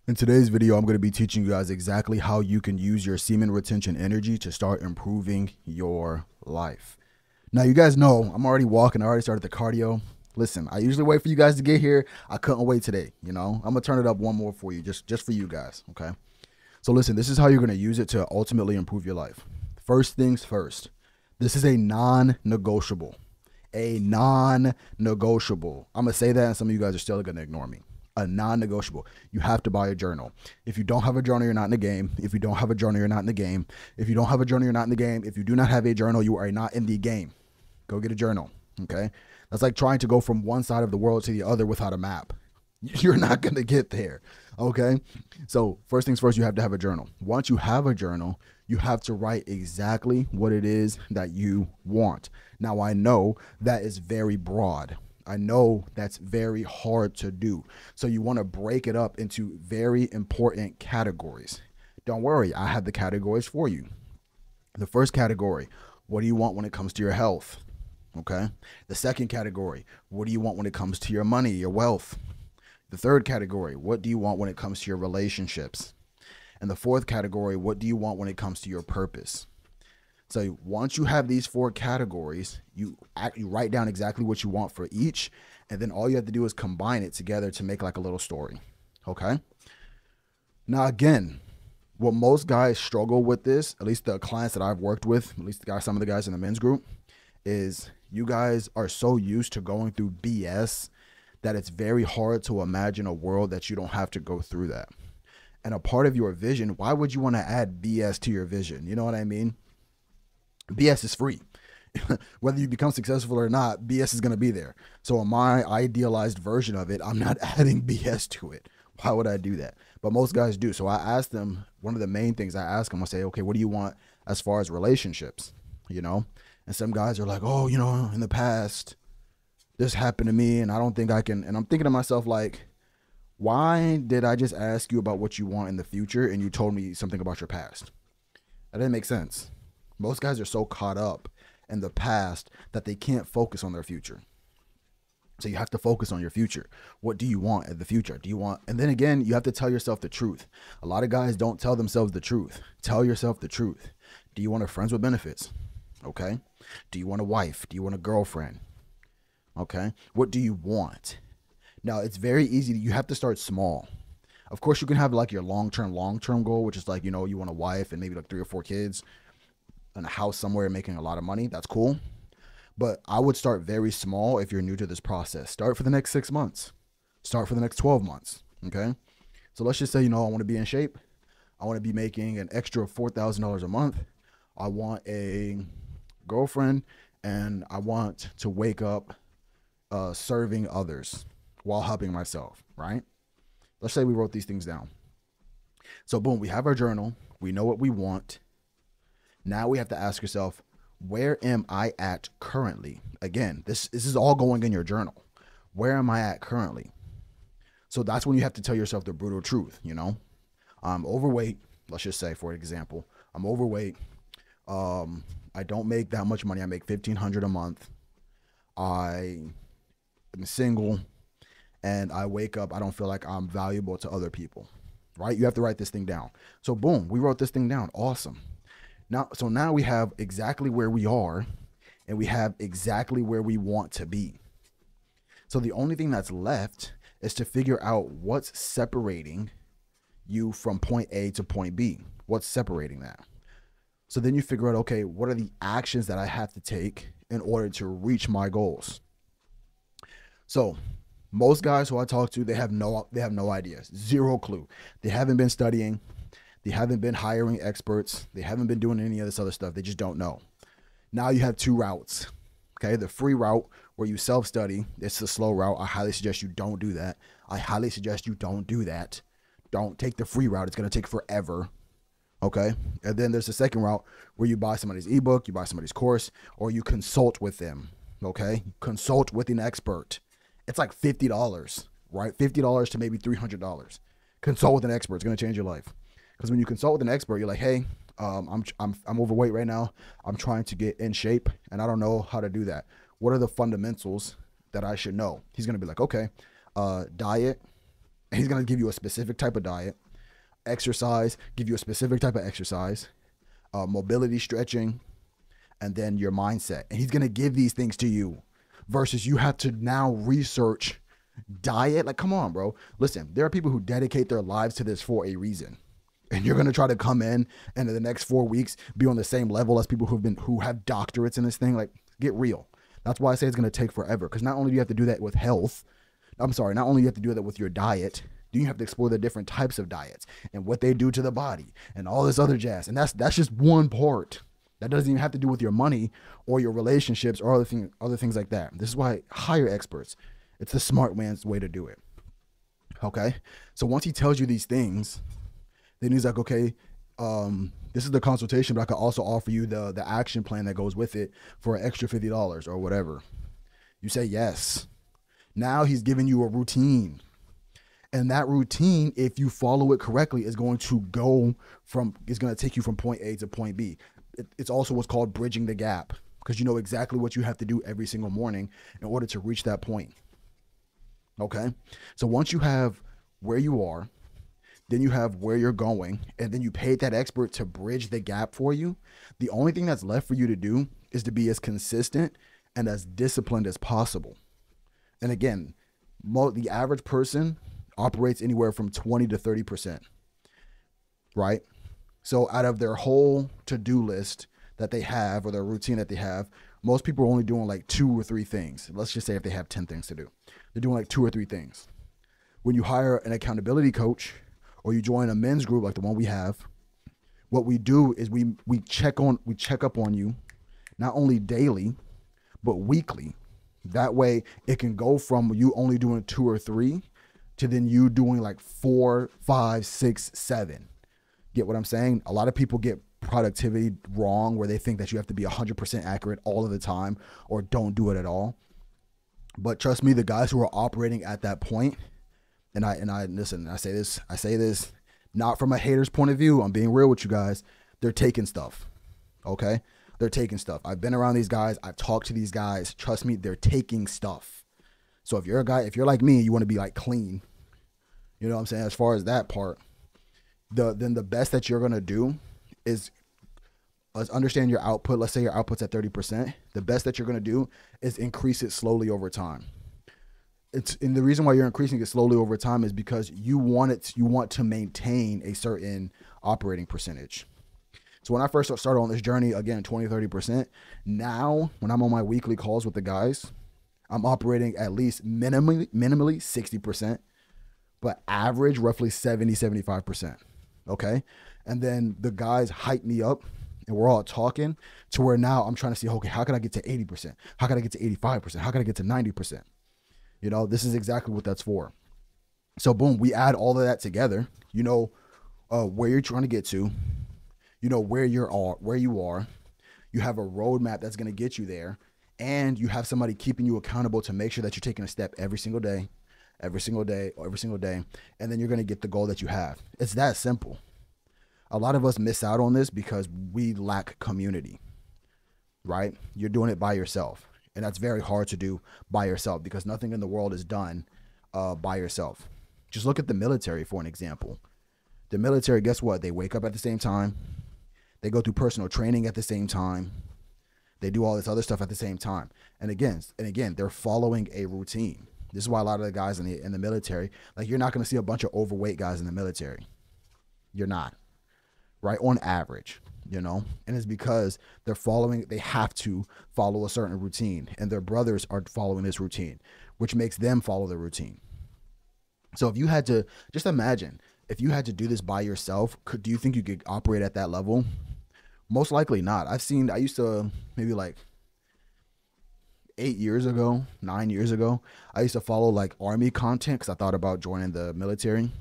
In today's video, I'm going to be teaching you guys exactly how you can use your semen retention energy to start improving your life. Now, you guys know I'm already walking. I already started the cardio. Listen, I usually wait for you guys to get here. I couldn't wait today. I'm going to turn it up one more for you, just for you guys, okay? So listen, this is how you're going to use it to ultimately improve your life. First things first, this is a non-negotiable. A non-negotiable. I'm going to say that, and some of you guys are still going to ignore me. A non-negotiable. You have to buy a journal. If you don't have a journal, you're not in the game. If you don't have a journal, you're not in the game. If you don't have a journal, you're not in the game. If you do not have a journal, you are not in the game. Go get a journal, okay? That's like trying to go from one side of the world to the other without a map. You're not going to get there, okay? So first things first, you have to have a journal. Once you have a journal, you have to write exactly what it is that you want. Now, I know that is very broad. I know that's very hard to do. So you want to break it up into very important categories. Don't worry, I have the categories for you. The first category, what do you want when it comes to your health? Okay. The second category, what do you want when it comes to your money, your wealth? The third category, what do you want when it comes to your relationships? And the fourth category, what do you want when it comes to your purpose? So once you have these four categories, you write down exactly what you want for each, and then all you have to do is combine it together to make like a little story, okay? Now, again, what most guys struggle with this, at least the clients that I've worked with, at least some of the guys in the men's group, is you guys are so used to going through BS that it's very hard to imagine a world that you don't have to go through that. And a part of your vision, why would you want to add BS to your vision? You know what I mean? BS is free. Whether you become successful or not, BS is going to be there. So in my idealized version of it, I'm not adding BS to it. Why would I do that? But most guys do. So I asked them, one of the main things I ask them, I say, okay, what do you want as far as relationships? And some guys are like, oh, in the past, this happened to me and I don't think I can. And I'm thinking to myself, like, why did I just ask you about what you want in the future and you told me something about your past? That didn't make sense. Most guys are so caught up in the past that they can't focus on their future. So you have to focus on your future. What do you want in the future? And then again, you have to tell yourself the truth. A lot of guys don't tell themselves the truth. Tell yourself the truth. Do you want a friends with benefits? Okay. Do you want a wife? Do you want a girlfriend? Okay. What do you want? Now, it's very easy. You have to start small. Of course, you can have like your long-term goal, which is like, you want a wife and maybe like 3 or 4 kids and a house somewhere making a lot of money. That's cool. But I would start very small if you're new to this process. Start for the next 6 months. Start for the next 12 months. Okay. So let's just say, I want to be in shape. I want to be making an extra $4,000 a month. I want a girlfriend and I want to wake up serving others while helping myself, right? Let's say we wrote these things down. So boom, we have our journal. We know what we want. Now we have to ask yourself, where am I at currently? Again, this is all going in your journal. Where am I at currently? So that's when you have to tell yourself the brutal truth, I'm overweight. Let's just say, for example, I'm overweight. I don't make that much money. I make $1,500 a month. I am single and I wake up. I don't feel like I'm valuable to other people, right? You have to write this thing down. So boom, we wrote this thing down. Awesome. Now we have exactly where we are and we have exactly where we want to be. So the only thing that's left is to figure out what's separating you from point A to point B. What's separating that? So then you figure out, okay, what are the actions that I have to take in order to reach my goals? So most guys who I talk to, they have no idea, zero clue. They haven't been studying. They haven't been hiring experts. They haven't been doing any of this other stuff. They just don't know. Now you have 2 routes. Okay, the free route where you self-study. It's the slow route. I highly suggest you don't do that. Don't take the free route. It's going to take forever. Okay, and then there's the second route where you buy somebody's ebook, you buy somebody's course, or you consult with them. Okay, consult with an expert. It's like $50, right? $50 to maybe $300. Consult with an expert. It's going to change your life. Because when you consult with an expert, you're like, hey, I'm overweight right now. I'm trying to get in shape and I don't know how to do that. What are the fundamentals that I should know? He's going to be like, okay, diet, And he's going to give you a specific type of diet, exercise, give you a specific type of exercise, mobility, stretching, and then your mindset. And he's going to give these things to you versus you have to now research diet. Like, come on, bro. Listen, there are people who dedicate their lives to this for a reason. And you're going to try to come in and in the next 4 weeks be on the same level as people who have doctorates in this thing. Like, get real. That's why I say it's going to take forever. Because not only do you have to do that with health, not only do you have to do that with your diet, you have to explore the different types of diets and what they do to the body and all this other jazz. And that's just one part. That doesn't even have to do with your money or your relationships or other things like that. This is why I hire experts. It's the smart man's way to do it. Okay? So once he tells you these things, then he's like, okay, this is the consultation, but I could also offer you the action plan that goes with it for an extra $50 or whatever. You say yes. Now he's giving you a routine. And that routine, if you follow it correctly, is going to take you from point A to point B. It's also what's called bridging the gap, because you know exactly what you have to do every single morning in order to reach that point. Okay? So once you have where you are, then you have where you're going, and then you paid that expert to bridge the gap for you, the only thing that's left for you to do is to be as consistent and as disciplined as possible. And again, the average person operates anywhere from 20 to 30%, right? So out of their whole to-do list that they have, or their routine that they have, most people are only doing like 2 or 3 things. Let's just say if they have 10 things to do, they're doing like 2 or 3 things. When you hire an accountability coach or you join a men's group like the one we have, what we do is we check up on you, not only daily, but weekly. That way it can go from you only doing 2 or 3 to then you doing like 4, 5, 6, 7. Get what I'm saying? A lot of people get productivity wrong, where they think that you have to be 100% accurate all of the time or don't do it at all. But trust me, the guys who are operating at that point, and I listen, I say this not from a hater's point of view. I'm being real with you guys. They're taking stuff. Okay? They're taking stuff. I've been around these guys. I've talked to these guys. Trust me, they're taking stuff. So if you're like me, you want to be like clean. You know what I'm saying? As far as that part, then the best that you're going to do is understand your output. Let's say your output's at 30%. The best that you're going to do is increase it slowly over time. And the reason why you're increasing it slowly over time is because you want to maintain a certain operating percentage. So when I first started on this journey, again, 20, 30%, now when I'm on my weekly calls with the guys, I'm operating at least minimally 60%, but average roughly 70, 75%. Okay. And then the guys hype me up and we're all talking to where now I'm trying to see, okay, how can I get to 80%? How can I get to 85%? How can I get to 90%? You know, this is exactly what that's for. So boom, we add all of that together. You know where you're trying to get to. You know where you are. You have a roadmap that's going to get you there. And you have somebody keeping you accountable to make sure that you're taking a step every single day. And then you're going to get the goal that you have. It's that simple. A lot of us miss out on this because we lack community, right? You're doing it by yourself. And that's very hard to do by yourself because nothing in the world is done by yourself. Just look at the military for an example. The military, guess what? They wake up at the same time. They go through personal training at the same time. They do all this other stuff at the same time. And again, they're following a routine. This is why a lot of the guys in the military, like, you're not going to see a bunch of overweight guys in the military. You're not, right? On average, you know, and it's because they have to follow a certain routine, and their brothers are following this routine, which makes them follow the routine. So if you had to, just imagine, if you had to do this by yourself, do you think you could operate at that level? Most likely not. I used to, maybe like 9 years ago, I used to follow like army content because I thought about joining the military.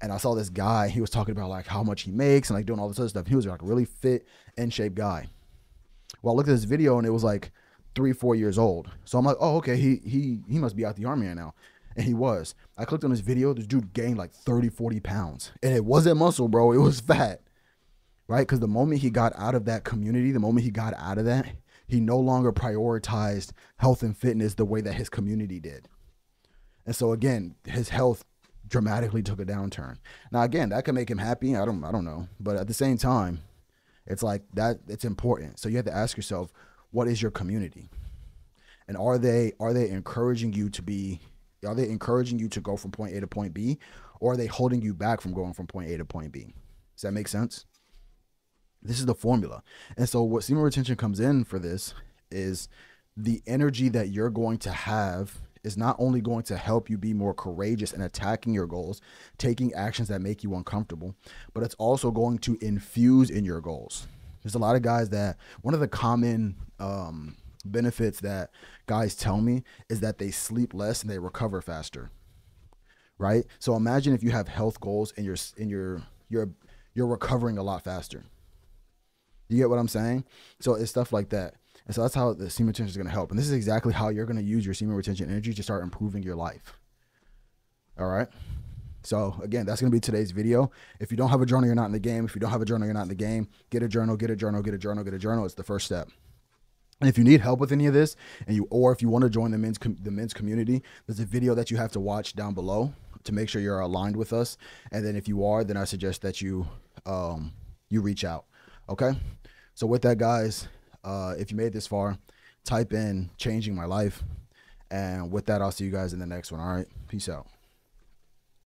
And I saw this guy, he was talking about like how much he makes and like doing all this other stuff. He was like a really fit, in shape guy. Well, I looked at this video and it was like 3-4 years old. So I'm like, oh, okay, he must be out the army right now. And he was. I clicked on this video, this dude gained like 30-40 pounds. And it wasn't muscle, bro, it was fat. Right? Because the moment he got out of that community, the moment he got out of that, he no longer prioritized health and fitness the way that his community did. And so again, his health dramatically took a downturn. Now again, that could make him happy. I don't know. But at the same time, it's like that it's important. So you have to ask yourself, what is your community? And are they encouraging you to go from point A to point B, or are they holding you back from going from point A to point B? Does that make sense? This is the formula. And so what semen retention comes in for this is the energy that you're going to have is not only going to help you be more courageous in attacking your goals, taking actions that make you uncomfortable, but it's also going to infuse in your goals. There's a lot of guys that one of the common benefits that guys tell me is that they sleep less and they recover faster. Right? So imagine if you have health goals and you're recovering a lot faster. You get what I'm saying? So it's stuff like that. And so that's how the semen retention is going to help. And this is exactly how you're going to use your semen retention energy to start improving your life. All right. So again, that's going to be today's video. If you don't have a journal, you're not in the game. If you don't have a journal, you're not in the game. Get a journal, get a journal, get a journal, get a journal. It's the first step. And if you need help with any of this, or if you want to join the men's community, there's a video that you have to watch down below to make sure you're aligned with us. And then if you are, then I suggest that you reach out. Okay. So with that, guys, if you made this far, type in "changing my life." And with that, I'll see you guys in the next one. All right. Peace out.